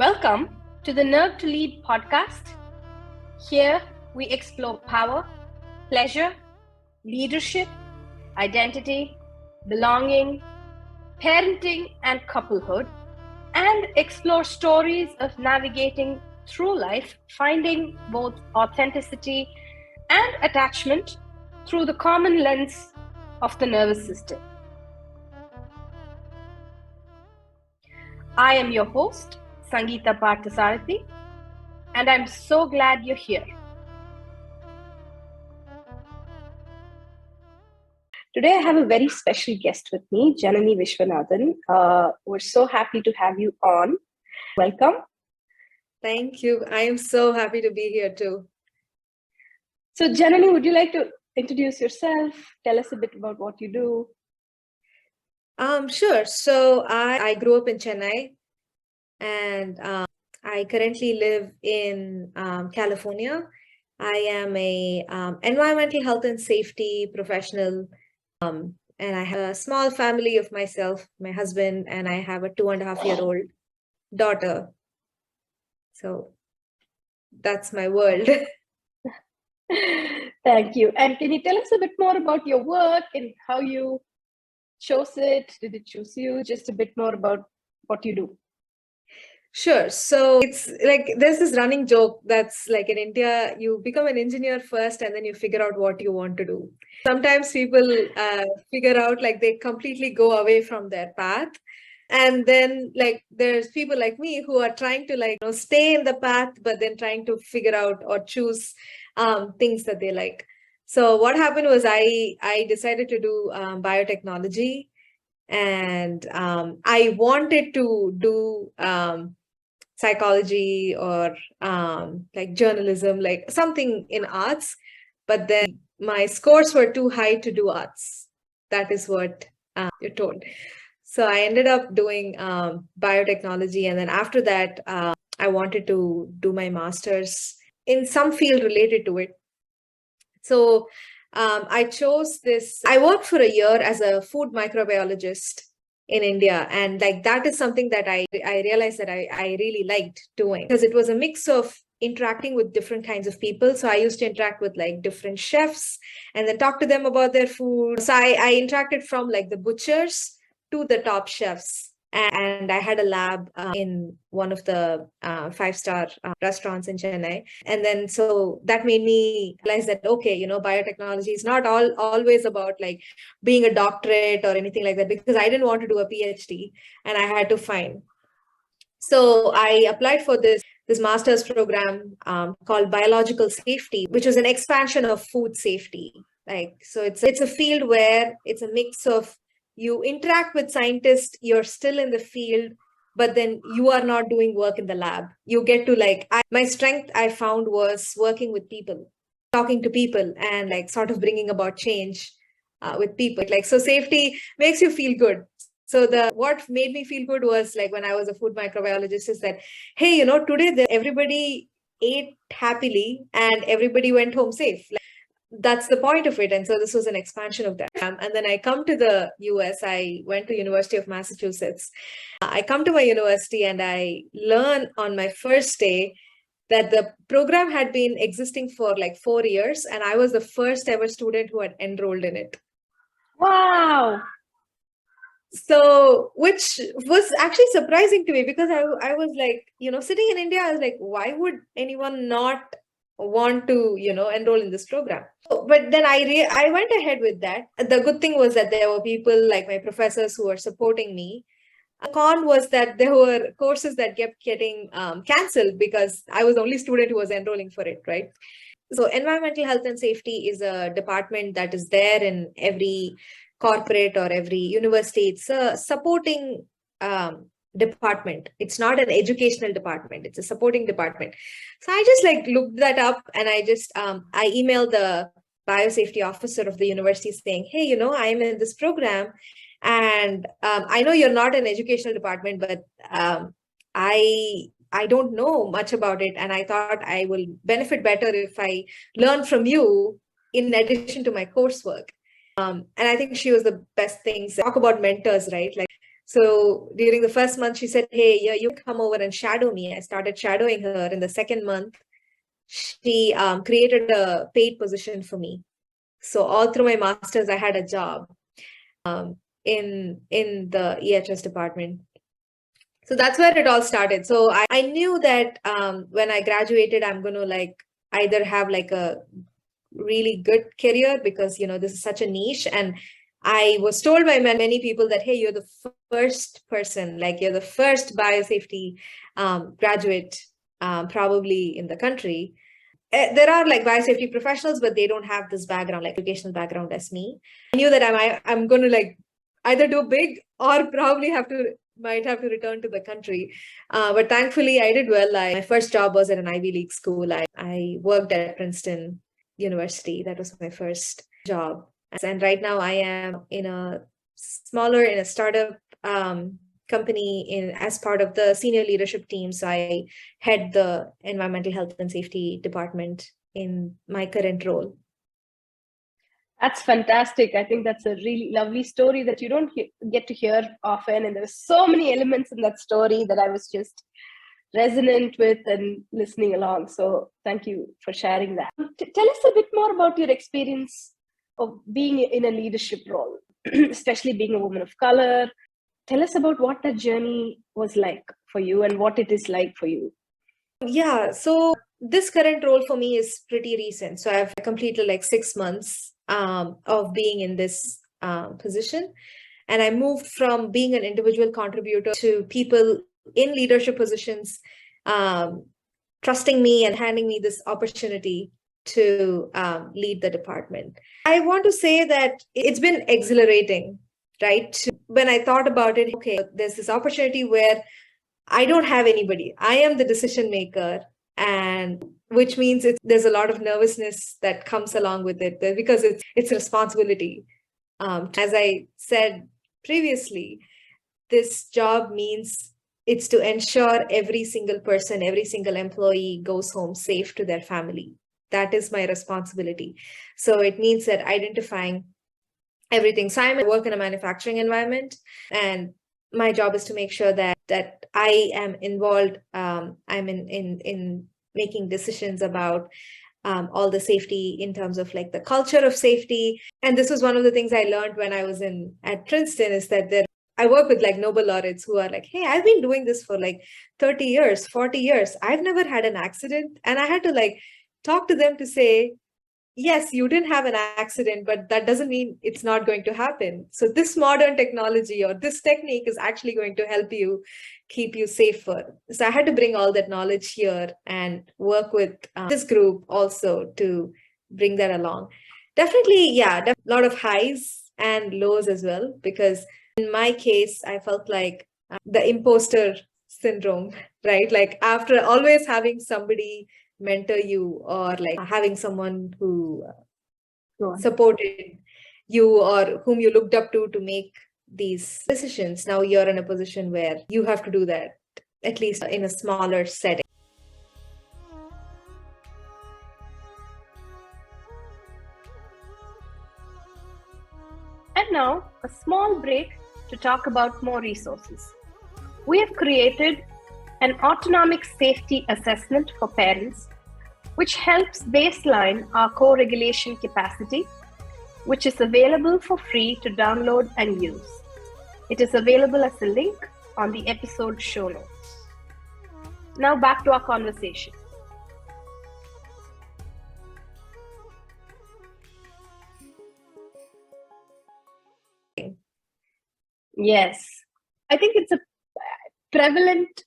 Welcome to the Nerve to Lead podcast. Here we explore power, pleasure, leadership, identity, belonging, parenting, and couplehood, and explore stories of navigating through life, finding both authenticity and attachment through the common lens of the nervous system. I am your host, Sangheetha Parthasarathy, and I'm so glad you're here. Today I have a very special guest with me, Janani Vishwanathan. We're so happy to have you on. Welcome. Thank you. I am so happy to be here too. So Janani, would you like to introduce yourself? Tell us a bit about what you do. Sure. So I grew up in Chennai, and I currently live in California. I am a environmental health and safety professional, and I have a small family of myself, my husband, and I have a 2.5-year-old daughter. So that's my world. Thank you. And can you tell us a bit more about your work and how you chose it? Did it choose you? Just a bit more about what you do. Sure. So it's like there's this running joke that's like in India, you become an engineer first and then you figure out what you want to do. Sometimes people figure out like they completely go away from their path. And then like there's people like me who are trying to stay in the path, but then trying to figure out or choose things that they like. So what happened was I decided to do biotechnology, and I wanted to do psychology or like journalism, like something in arts, but then my scores were too high to do arts. That is what you're told. So I ended up doing biotechnology, and then after that, I wanted to do my master's in some field related to it. So I chose this. I worked for a year as a food microbiologist in India. And like that is something that I realized that I really liked doing, because it was a mix of interacting with different kinds of people. So I used to interact with like different chefs and then talk to them about their food. So I interacted from like the butchers to the top chefs. And I had a lab in one of the 5-star restaurants in Chennai. And then so that made me realize that, okay, biotechnology is not always about like being a doctorate or anything like that, because I didn't want to do a PhD and I had to find. So I applied for this master's program called Biological Safety, which was an expansion of food safety. So it's a field where it's a mix of you interact with scientists, you're still in the field, but then you are not doing work in the lab. You get to my strength I found was working with people, talking to people, and like sort of bringing about change with people. So safety makes you feel good. So what made me feel good was like when I was a food microbiologist is that, hey, today everybody ate happily and everybody went home safe. That's the point of it. And so this was an expansion of that. And then I come to the US. I went to University of Massachusetts. I come to my university and I learn on my first day that the program had been existing for like 4 years. And I was the first ever student who had enrolled in it. Wow. So, which was actually surprising to me, because I was like, sitting in India, I was like, why would anyone not want to, enroll in this program? But then I went ahead with that. The good thing was that there were people like my professors who were supporting me. The con was that there were courses that kept getting cancelled because I was the only student who was enrolling for it, right? So environmental health and safety is a department that is there in every corporate or every university. It's a supporting department. It's not an educational department. It's a supporting department. So I just like looked that up, and I just I emailed the biosafety officer of the university saying, hey, I'm in this program, and I know you're not an educational department, but I don't know much about it, and I thought I will benefit better if I learn from you in addition to my coursework. And I think she was the best thing. Talk about mentors, right? So during the first month, she said, hey, yeah, you come over and shadow me. I started shadowing her. In the second month, she created a paid position for me. So all through my master's, I had a job in the EHS department. So that's where it all started. So I knew that when I graduated, I'm going to like either have like a really good career because, you know, this is such a niche. And I was told by many people that, hey, you're the first person, like you're the first biosafety graduate probably in the country. There are like biosafety professionals, but they don't have this background, like educational background as me. I knew that I'm going to like either do big or probably might have to return to the country. But thankfully, I did well. My first job was at an Ivy League school. I worked at Princeton University. That was my first job. And right now I am in a startup company as part of the senior leadership team. So I head the environmental health and safety department in my current role. That's fantastic. I think that's a really lovely story that you don't get to hear often. And there's so many elements in that story that I was just resonant with and listening along. So thank you for sharing that. Tell us a bit more about your experience of being in a leadership role, especially being a woman of color. Tell us about what that journey was like for you and what it is like for you. Yeah, so this current role for me is pretty recent. So I've completed like 6 months of being in this position. And I moved from being an individual contributor to people in leadership positions trusting me and handing me this opportunity to lead the department. I want to say that it's been exhilarating, right? When I thought about it, okay, there's this opportunity where I don't have anybody. I am the decision maker, and which means there's a lot of nervousness that comes along with it because it's responsibility. As I said previously, this job means it's to ensure every single person, every single employee goes home safe to their family. That is my responsibility. So it means that identifying everything. So I work in a manufacturing environment, and my job is to make sure that I am involved. I'm in making decisions about all the safety in terms of like the culture of safety. And this was one of the things I learned when I was at Princeton, is that I work with like Nobel laureates who are like, hey, I've been doing this for like 30 years, 40 years. I've never had an accident. And I had to like talk to them to say, yes, you didn't have an accident, but that doesn't mean it's not going to happen. So this modern technology or this technique is actually going to help you keep you safer. So I had to bring all that knowledge here and work with this group also to bring that along. Definitely, yeah, a lot of highs and lows as well, because in my case, I felt like the imposter syndrome, right? Like after always having somebody mentor you or like having someone who supported you or whom you looked up to make these decisions. Now you're in a position where you have to do that, at least in a smaller setting. And now, a small break to talk about more resources. We have created an autonomic safety assessment for parents, which helps baseline our co-regulation capacity, which is available for free to download and use. It is available as a link on the episode show notes. Now back to our conversation. Yes, I think it's a prevalent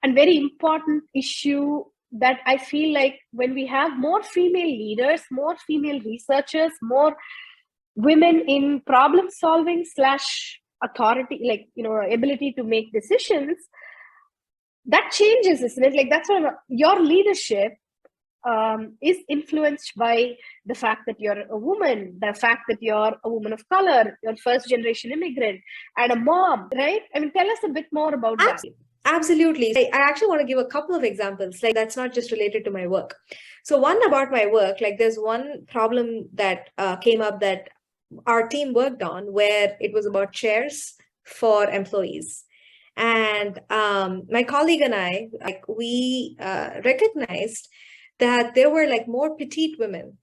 and very important issue that I feel like when we have more female leaders, more female researchers, more women in problem solving / authority, like, ability to make decisions, that changes, isn't it? Like that's when your leadership is influenced by the fact that you're a woman, the fact that you're a woman of color, you're first generation immigrant and a mom, right? I mean, tell us a bit more about that. Absolutely. I actually want to give a couple of examples. Like that's not just related to my work. So one about my work, like there's one problem that came up that our team worked on where it was about chairs for employees. And my colleague and I, like, we recognized that there were like more petite women.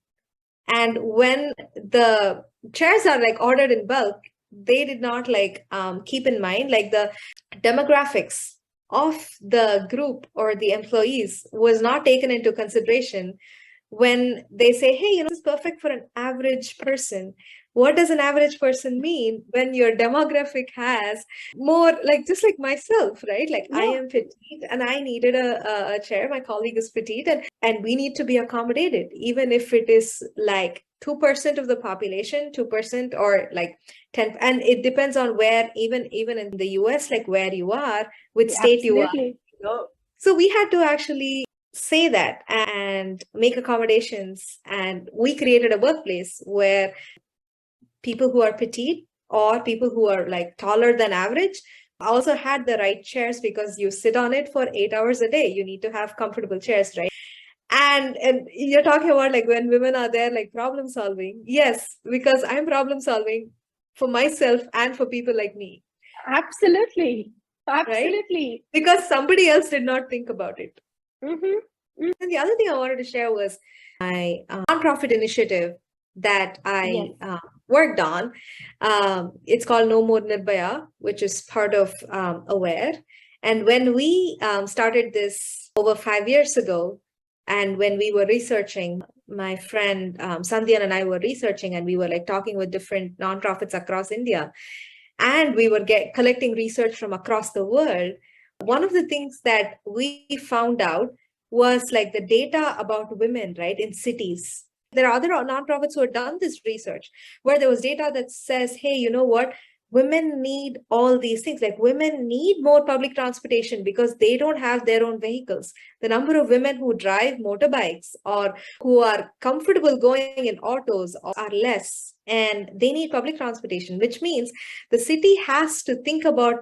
And when the chairs are like ordered in bulk, they did not like keep in mind like the demographics of the group or the employees was not taken into consideration when they say, hey, this is perfect for an average person. What does an average person mean when your demographic has more, like, just like myself, right? Like, I am petite and I needed a chair. My colleague is petite, and we need to be accommodated, even if it is like 2% of the population, 2% or like 10. And it depends on where, even in the US, like where you are, which state you are. So we had to actually say that and make accommodations. And we created a workplace where people who are petite or people who are like taller than average also had the right chairs, because you sit on it for 8 hours a day. You need to have comfortable chairs, right? And you're talking about like when women are there, like problem solving. Yes, because I'm problem solving for myself and for people like me. Absolutely. Right? Because somebody else did not think about it. And the other thing I wanted to share was my nonprofit initiative that I worked on. It's called No More Nirbhaya, which is part of AWARE. And when we started this over 5 years ago, and when we were researching, my friend Sandhya and I were researching, and we were like talking with different nonprofits across India, and we were collecting research from across the world. One of the things that we found out was like the data about women, right, in cities. There are other nonprofits who have done this research where there was data that says, hey, you know what? Women need all these things. Like, women need more public transportation because they don't have their own vehicles. The number of women who drive motorbikes or who are comfortable going in autos are less, and they need public transportation, which means the city has to think about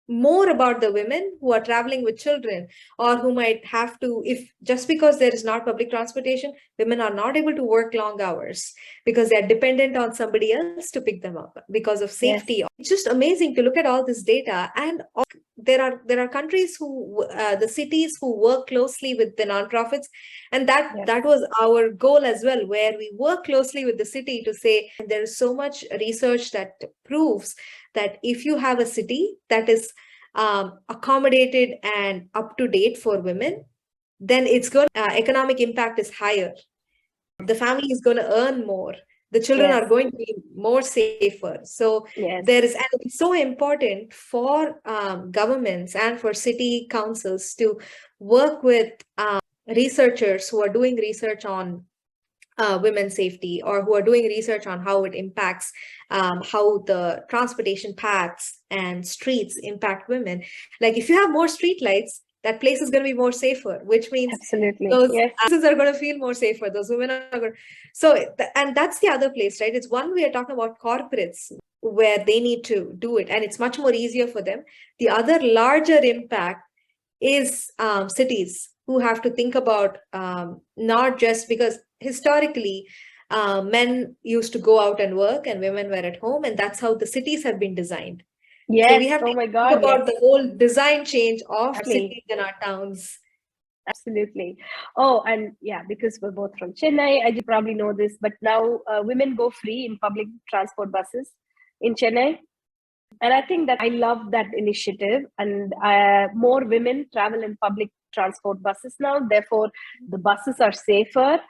more about the women who are traveling with children, or who might have to, if just because there is not public transportation, women are not able to work long hours because they are dependent on somebody else to pick them up because of safety. It's just amazing to look at all this data. And there are countries who the cities who work closely with the nonprofits, and that was our goal as well, where we work closely with the city to say there is so much research that proves that if you have a city that is accommodated and up to date for women, then it's going economic impact is higher. The family is going to earn more. The children are going to be more safer. So there is, and it's so important for governments and for city councils to work with researchers who are doing research on women's safety, or who are doing research on how it impacts how the transportation paths and streets impact women. Like, if you have more street lights, that place is going to be more safer, which means those houses are going to feel more safer. Those women are going to... So, and that's the other place, right? It's one, we are talking about corporates where they need to do it, and it's much more easier for them. The other larger impact is cities who have to think about not just because historically men used to go out and work and women were at home, and that's how the cities have been designed. So we have to think about the whole design change of our cities and our towns. Absolutely. Oh, and because we're both from Chennai, I probably know this, but now women go free in public transport buses in Chennai. And I think that I love that initiative, and more women travel in public transport buses now. Therefore, the buses are safer.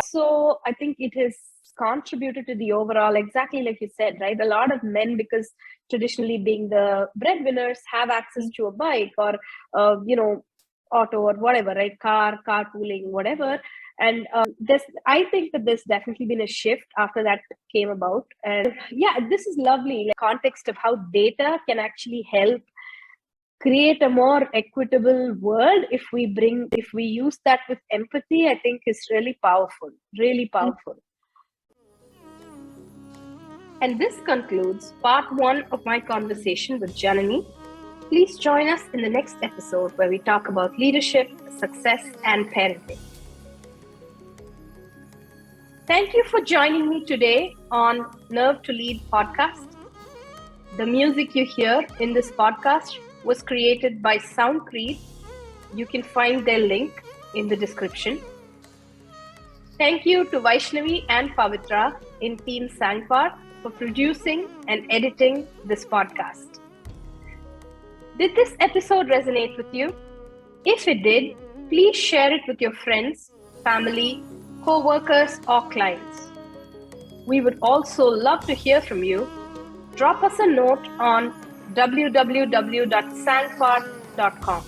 So I think it has contributed to the overall, exactly like you said, right? A lot of men, because traditionally being the breadwinners, have access to a bike or, auto or whatever, right? Carpooling, whatever. And I think that there's definitely been a shift after that came about. And this is lovely, like context of how data can actually help create a more equitable world. If we use that with empathy, I think is really powerful. And this concludes part 1 of my conversation with Janani. Please join us in the next episode where we talk about leadership, success, and parenting. Thank you for joining me today on Nerve to Lead podcast. The music you hear in this podcast was created by Soundcreed. You can find their link in the description. Thank you to Vaishnavi and Pavitra in Team Sangpar for producing and editing this podcast. Did this episode resonate with you? If it did, please share it with your friends, family, co-workers, or clients. We would also love to hear from you. Drop us a note on www.sangpar.com.